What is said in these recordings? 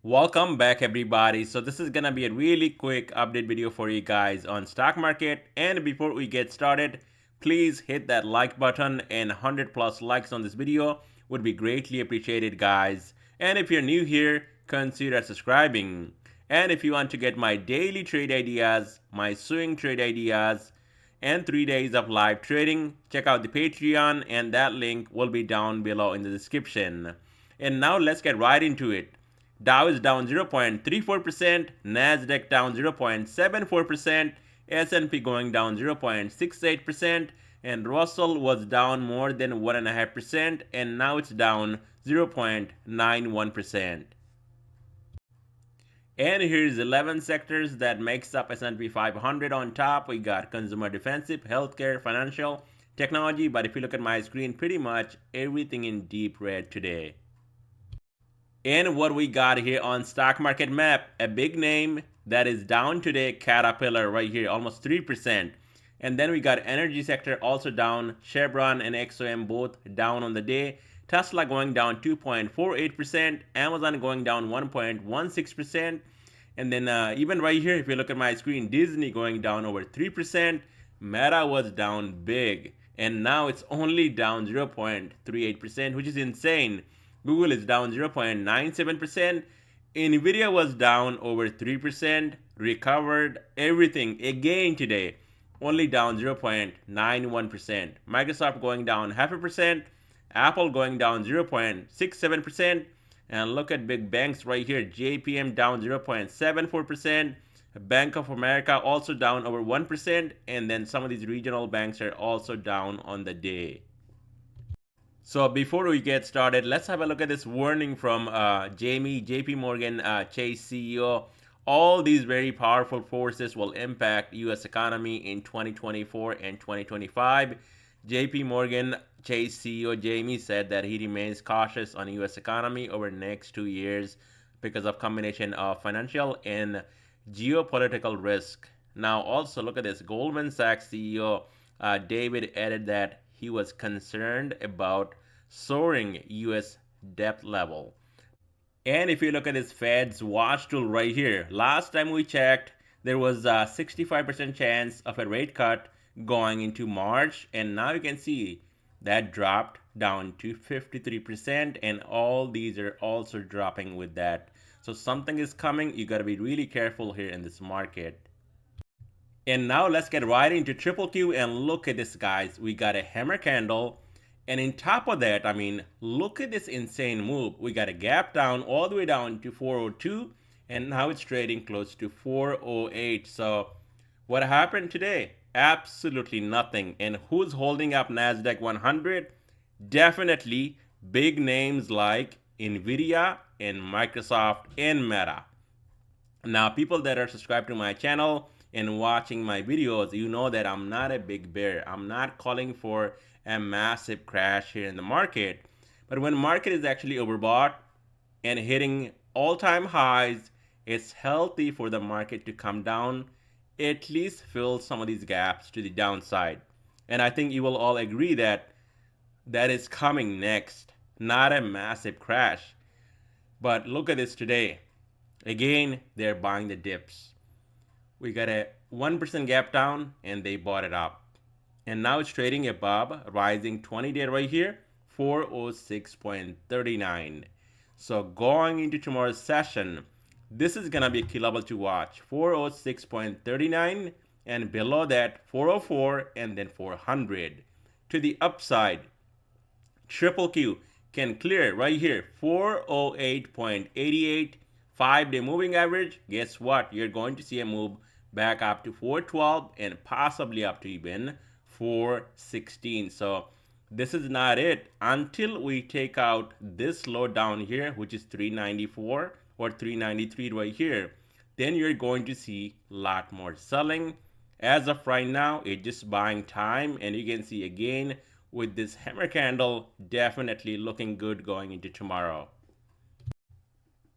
Welcome back everybody. So this is gonna be a really quick update video for you guys on stock market. And before we get started, please hit that like button, and 100 plus likes on this video would be greatly appreciated, guys. And if you're new here, consider subscribing. And if you want to get my daily trade ideas, my swing trade ideas, and 3 days of live trading, check out the Patreon, and that link will be down below in the description. And now let's get right into it. Dow is down 0.34%, Nasdaq down 0.74%, S&P going down 0.68%, and Russell was down more than 1.5%, and now it's down 0.91%. And here's 11 sectors that makes up S&P 500. On top, we got consumer defensive, healthcare, financial, technology, but if you look at my screen, pretty much everything in deep red today. And what we got here on stock market map, a big name that is down today, Caterpillar right here, almost 3%. And then we got energy sector also down, Chevron and XOM both down on the day. Tesla going down 2.48%, Amazon going down 1.16%. And then even right here, if you look at my screen, Disney going down over 3%. Meta was down big, and now it's only down 0.38%, which is insane. Google is down 0.97%. Nvidia was down over 3%, recovered everything again today, only down 0.91%. Microsoft going down 0.5%, Apple going down 0.67%, and look at big banks right here. JPM down 0.74%, Bank of America also down over 1%, and then some of these regional banks are also down on the day. So before we get started, let's have a look at this warning from JP Morgan Chase CEO. All these very powerful forces will impact U.S. economy in 2024 and 2025. JP Morgan Chase CEO Jamie said that he remains cautious on U.S. economy over the next 2 years because of combination of financial and geopolitical risk. Now also look at this. Goldman Sachs CEO David added that he was concerned about soaring U.S. debt level. And if you look at this Fed's watch tool right here, last time we checked, there was a 65% chance of a rate cut going into March, and now you can see that dropped down to 53%, and all these are also dropping with that. So something is coming. You got to be really careful here in this market. And now let's get right into triple Q, and look at this, guys. We got a hammer candle, and in top of that, look at this insane move. We got a gap down all the way down to 402, and now it's trading close to 408. So what happened today? Absolutely nothing. And who's holding up Nasdaq 100? Definitely big names like Nvidia and Microsoft and Meta. Now, people that are subscribed to my channel and watching my videos, you know that I'm not a big bear. I'm not calling for a massive crash here in the market. But when market is actually overbought and hitting all-time highs, it's healthy for the market to come down, at least fill some of these gaps to the downside. And I think you will all agree that that is coming next, not a massive crash. But look at this today. Again, they're buying the dips. We got a 1% gap down, and they bought it up. And now it's trading above, rising 20-day right here, 406.39. So going into tomorrow's session, this is going to be a key level to watch. 406.39, and below that, 404, and then 400. To the upside, triple Q can clear right here, 408.88. 5-day moving average. Guess what? You're going to see a move back up to 412 and possibly up to even 416. So this is not it until we take out this low down here, which is 394 or 393 right here. Then you're going to see a lot more selling. As of right now, it's just buying time, and you can see again with this hammer candle definitely looking good going into tomorrow.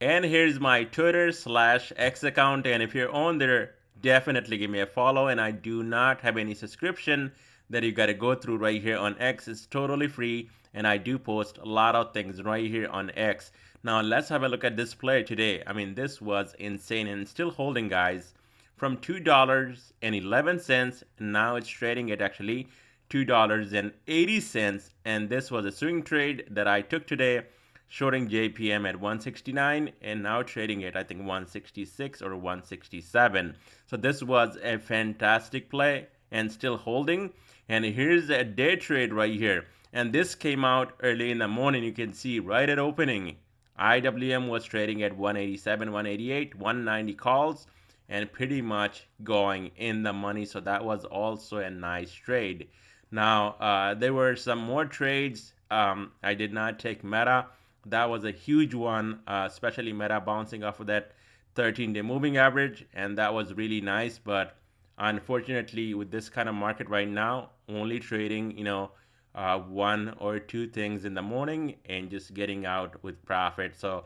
And here's my Twitter/X account, and if you're on there, definitely give me a follow. And I do not have any subscription that you got to go through right here on X. It's totally free, and I do post a lot of things right here on X. Now let's have a look at this play today. I mean, this was insane and still holding, guys. From $2.11, now it's trading at actually $2.80. And this was a swing trade that I took today, shorting JPM at 169 and now trading at I think 166 or 167. So this was a fantastic play and still holding. And here's a day trade right here. And this came out early in the morning. You can see right at opening. IWM was trading at 187, 188, 190 calls, and pretty much going in the money. So that was also a nice trade. Now, there were some more trades. I did not take Meta. That was a huge one, especially Meta bouncing off of that 13-day moving average, and that was really nice. But unfortunately, with this kind of market right now, only trading, one or two things in the morning and just getting out with profit. So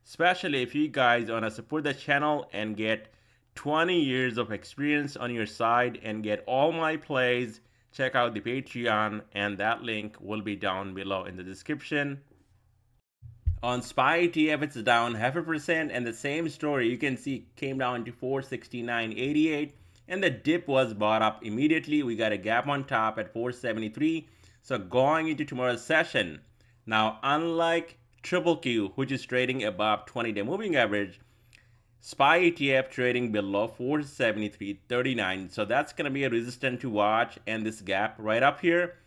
especially if you guys want to support the channel and get 20 years of experience on your side and get all my plays, check out the Patreon, and that link will be down below in the description. On SPY ETF, it's down 0.5%, and the same story you can see came down to 469.88, and the dip was bought up immediately. We got a gap on top at 473. So going into tomorrow's session, now unlike Triple Q, which is trading above 20-day moving average, SPY ETF trading below 473.39. So that's going to be a resistance to watch, and this gap right up here.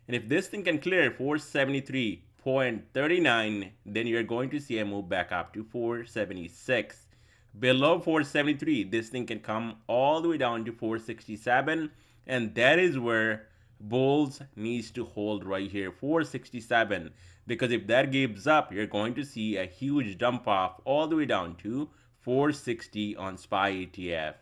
And if this thing can clear 473.39, then you're going to see a move back up to 476. Below 473, this thing can come all the way down to 467, and that is where bulls needs to hold right here, 467, because if that gives up, you're going to see a huge dump off all the way down to 460 on SPY ETF.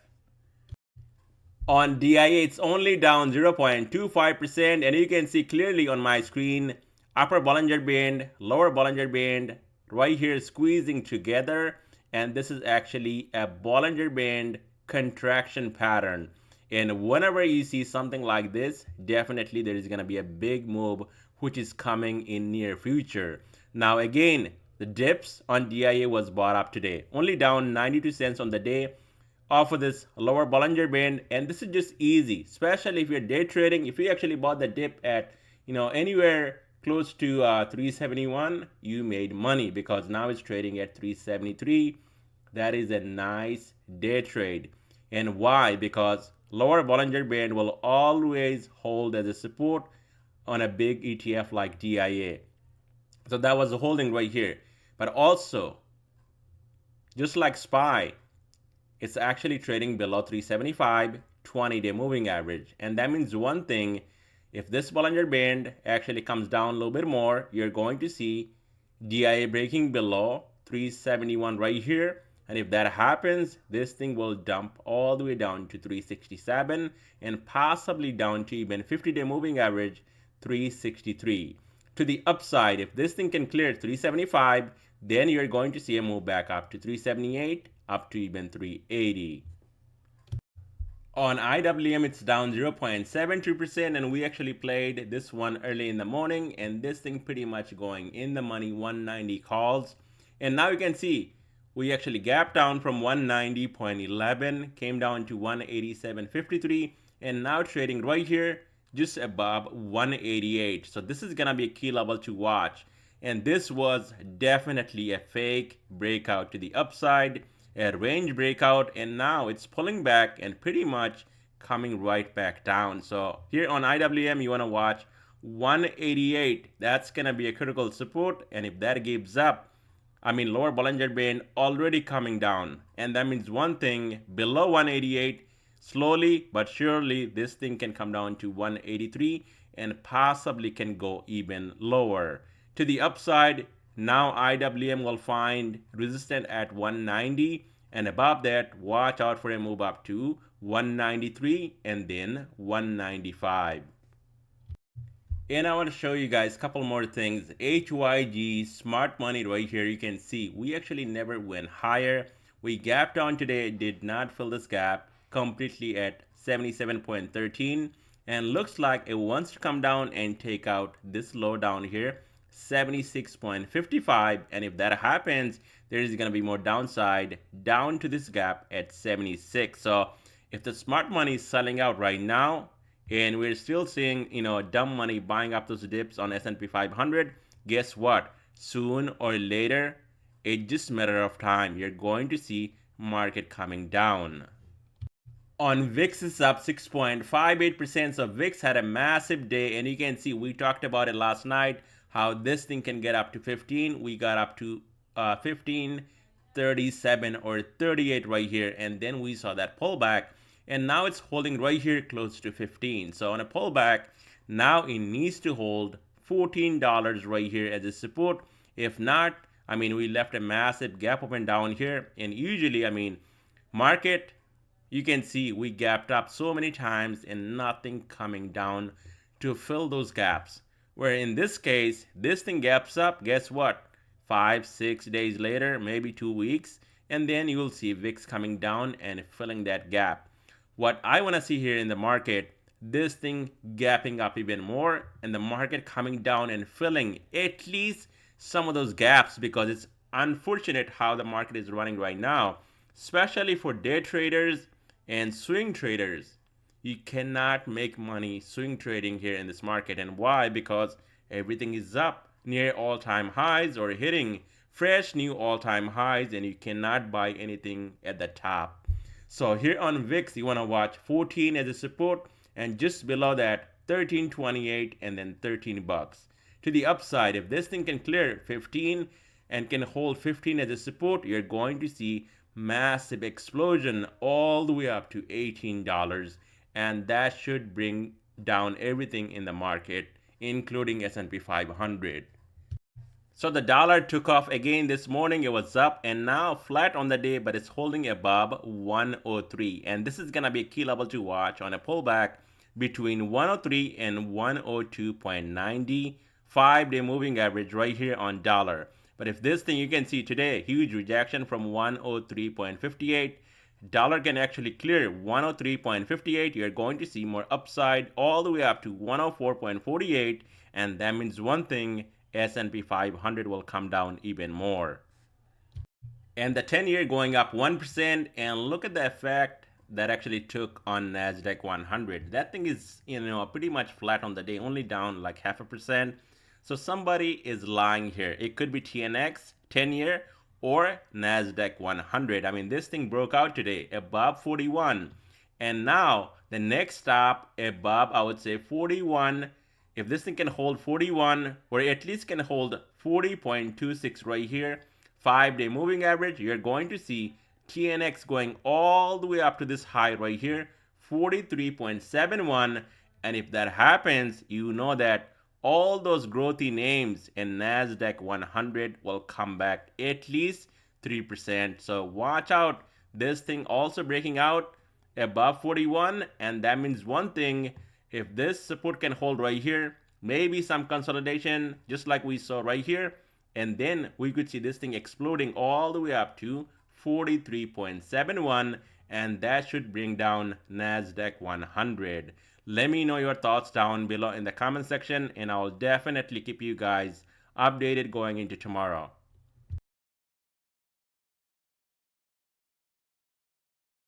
On DIA, it's only down 0.25%, and you can see clearly on my screen, upper Bollinger Band, lower Bollinger Band, right here squeezing together, and this is actually a Bollinger Band contraction pattern. And whenever you see something like this, definitely there is going to be a big move which is coming in near future. Now again, the dips on DIA was bought up today, only down 92 cents on the day off of this lower Bollinger Band, and this is just easy, especially if you're day trading. If you actually bought the dip at anywhere close to 371, you made money because now it's trading at 373. That is a nice day trade. And why? Because lower Bollinger Band will always hold as a support on a big ETF like DIA. So that was the holding right here. But also, just like SPY, it's actually trading below 375 20-day moving average. And that means one thing, if this Bollinger Band actually comes down a little bit more, you're going to see DIA breaking below 371 right here. And if that happens, this thing will dump all the way down to 367 and possibly down to even 50-day moving average 363. To the upside, if this thing can clear 375, then you're going to see a move back up to 378, up to even 380. On IWM, it's down 0.72%, and we actually played this one early in the morning, and this thing pretty much going in the money, 190 calls. And now you can see we actually gapped down from 190.11, came down to 187.53, and now trading right here just above 188. So this is gonna be a key level to watch. And this was definitely a fake breakout to the upside, a range breakout, and now it's pulling back and pretty much coming right back down. So here on IWM, you wanna watch 188. That's gonna be a critical support, and if that gives up, lower Bollinger Band already coming down. And that means one thing, below 188, slowly but surely, this thing can come down to 183 and possibly can go even lower. To the upside, now IWM will find resistance at 190. And above that, watch out for a move up to 193 and then 195. And I want to show you guys a couple more things. HYG smart money right here. You can see we actually never went higher. We gapped down today, did not fill this gap completely at 77.13, and looks like it wants to come down and take out this low down here, 76.55, and if that happens, there is going to be more downside down to this gap at 76. So if the smart money is selling out right now, and we're still seeing dumb money buying up those dips on S&P 500, guess what? Soon or later, it's just a matter of time. You're going to see market coming down. On VIX is up 6.58%. So VIX had a massive day, and you can see we talked about it last night how this thing can get up to 15. We got up to 15, 37 or 38 right here, and then we saw that pullback, and now it's holding right here close to 15. So on a pullback, now it needs to hold $14 right here as a support. If not, we left a massive gap open down here, and usually, market, you can see we gapped up so many times and nothing coming down to fill those gaps. Where in this case, this thing gaps up, guess what? 5-6 days later, maybe 2 weeks, and then you will see VIX coming down and filling that gap. What I want to see here in the market, this thing gapping up even more, and the market coming down and filling at least some of those gaps, because it's unfortunate how the market is running right now, especially for day traders and swing traders. You cannot make money swing trading here in this market. And why? Because everything is up near all-time highs or hitting fresh new all-time highs, and you cannot buy anything at the top. So here on VIX, you want to watch 14 as a support, and just below that 13.28 and then 13 bucks. To the upside, if this thing can clear 15 and can hold 15 as a support, you're going to see massive explosion all the way up to $18, and that should bring down everything in the market, including S&P 500. So the dollar took off again this morning. It was up and now flat on the day, but it's holding above 103, and this is gonna be a key level to watch on a pullback between 103 and 102.90, 5-day moving average right here on dollar. But if this thing, you can see today, huge rejection from 103.58. Dollar can actually clear 103.58. You're going to see more upside all the way up to 104.48. And that means one thing, S&P 500 will come down even more. And the 10-year going up 1%. And look at the effect that actually took on Nasdaq 100. That thing is, pretty much flat on the day, only down like 0.5%. So somebody is lying here. It could be TNX 10-year or Nasdaq 100. This thing broke out today above 41, and now the next stop above, I would say 41. If this thing can hold 41, or at least can hold 40.26 right here, 5-day moving average, you're going to see TNX going all the way up to this high right here, 43.71. And if that happens, you know that all those growthy names in Nasdaq 100 will come back at least 3%. So watch out. This thing also breaking out above 41, and that means one thing, if this support can hold right here, maybe some consolidation just like we saw right here, and then we could see this thing exploding all the way up to 43.71, and that should bring down Nasdaq 100. Let me know your thoughts down below in the comment section, and I'll definitely keep you guys updated going into tomorrow.